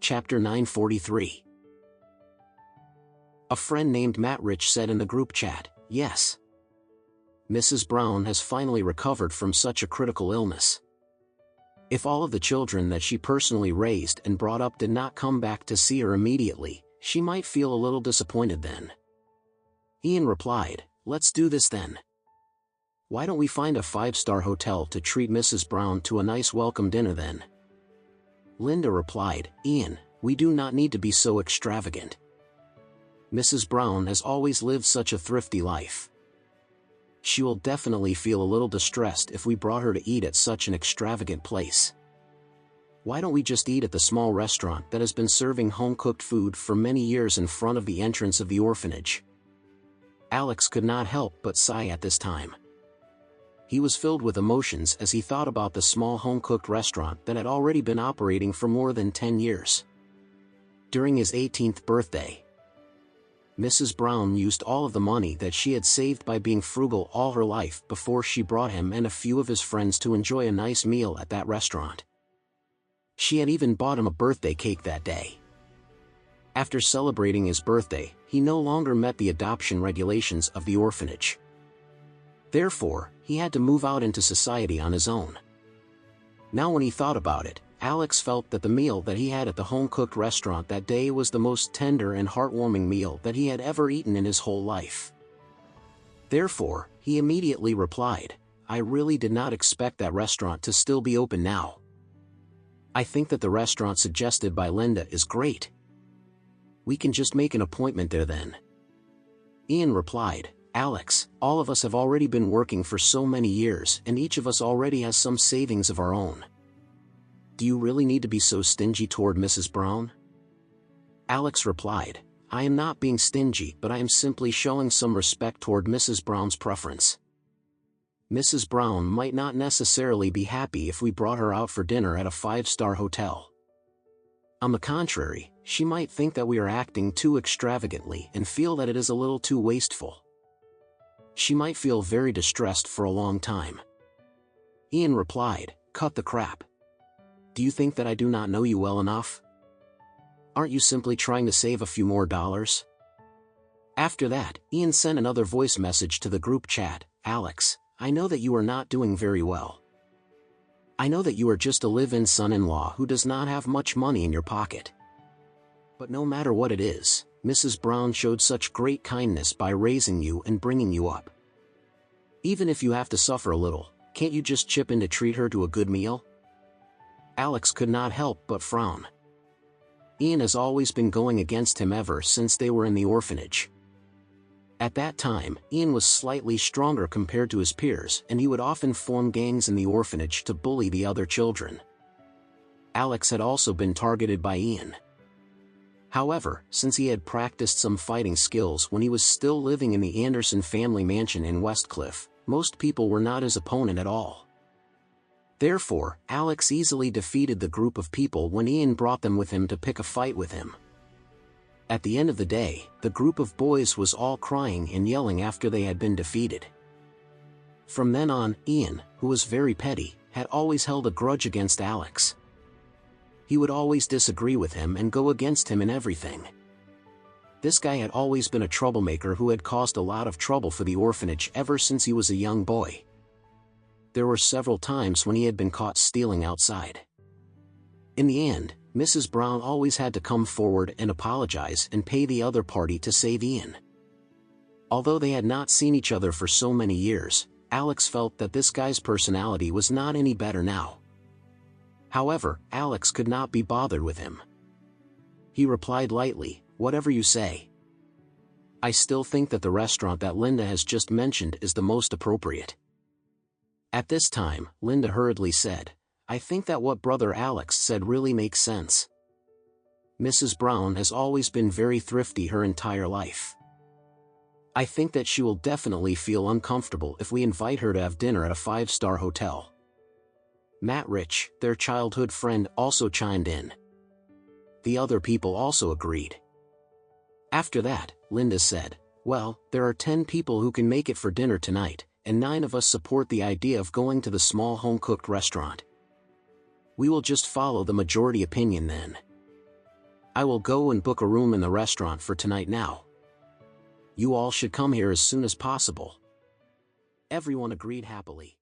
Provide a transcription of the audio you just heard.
Chapter 943. A friend named Matt Rich said in the group chat, "Yes. Mrs. Brown has finally recovered from such a critical illness. If all of the children that she personally raised and brought up did not come back to see her immediately, she might feel a little disappointed then." Ian replied, "Let's do this then. Why don't we find a 5-star hotel to treat Mrs. Brown to a nice welcome dinner then?" Linda replied, "Ian, we do not need to be so extravagant. Mrs. Brown has always lived such a thrifty life. She will definitely feel a little distressed if we brought her to eat at such an extravagant place. Why don't we just eat at the small restaurant that has been serving home-cooked food for many years in front of the entrance of the orphanage?" Alex could not help but sigh at this time. He was filled with emotions as he thought about the small home-cooked restaurant that had already been operating for more than 10 years. During his 18th birthday, Mrs. Brown used all of the money that she had saved by being frugal all her life before she brought him and a few of his friends to enjoy a nice meal at that restaurant. She had even bought him a birthday cake that day. After celebrating his birthday, he no longer met the adoption regulations of the orphanage. Therefore, he had to move out into society on his own. Now when he thought about it, Alex felt that the meal that he had at the home-cooked restaurant that day was the most tender and heartwarming meal that he had ever eaten in his whole life. Therefore, he immediately replied, "I really did not expect that restaurant to still be open now. I think that the restaurant suggested by Linda is great. We can just make an appointment there then." Ian replied, "Alex, all of us have already been working for so many years and each of us already has some savings of our own. Do you really need to be so stingy toward Mrs. Brown?" Alex replied, "I am not being stingy, but I am simply showing some respect toward Mrs. Brown's preference. Mrs. Brown might not necessarily be happy if we brought her out for dinner at a 5-star hotel. On the contrary, she might think that we are acting too extravagantly and feel that it is a little too wasteful. She might feel very distressed for a long time." Ian replied, "Cut the crap. Do you think that I do not know you well enough? Aren't you simply trying to save a few more dollars?" After that, Ian sent another voice message to the group chat, "Alex, I know that you are not doing very well. I know that you are just a live-in son-in-law who does not have much money in your pocket. But no matter what it is, Mrs. Brown showed such great kindness by raising you and bringing you up. Even if you have to suffer a little, can't you just chip in to treat her to a good meal?" Alex could not help but frown. Ian has always been going against him ever since they were in the orphanage. At that time, Ian was slightly stronger compared to his peers and he would often form gangs in the orphanage to bully the other children. Alex had also been targeted by Ian. However, since he had practiced some fighting skills when he was still living in the Anderson family mansion in Westcliff, most people were not his opponent at all. Therefore, Alex easily defeated the group of people when Ian brought them with him to pick a fight with him. At the end of the day, the group of boys was all crying and yelling after they had been defeated. From then on, Ian, who was very petty, had always held a grudge against Alex. He would always disagree with him and go against him in everything. This guy had always been a troublemaker who had caused a lot of trouble for the orphanage ever since he was a young boy. There were several times when he had been caught stealing outside. In the end, Mrs. Brown always had to come forward and apologize and pay the other party to save Ian. Although they had not seen each other for so many years, Alex felt that this guy's personality was not any better now. However, Alex could not be bothered with him. He replied lightly, "Whatever you say. I still think that the restaurant that Linda has just mentioned is the most appropriate." At this time, Linda hurriedly said, "I think that what Brother Alex said really makes sense. Mrs. Brown has always been very thrifty her entire life. I think that she will definitely feel uncomfortable if we invite her to have dinner at a 5-star hotel." Matt Rich, their childhood friend, also chimed in. The other people also agreed. After that, Linda said, "Well, there are 10 people who can make it for dinner tonight, and 9 of us support the idea of going to the small home-cooked restaurant. We will just follow the majority opinion then." I will go and book a room in the restaurant for tonight now. You all should come here as soon as possible." Everyone agreed happily.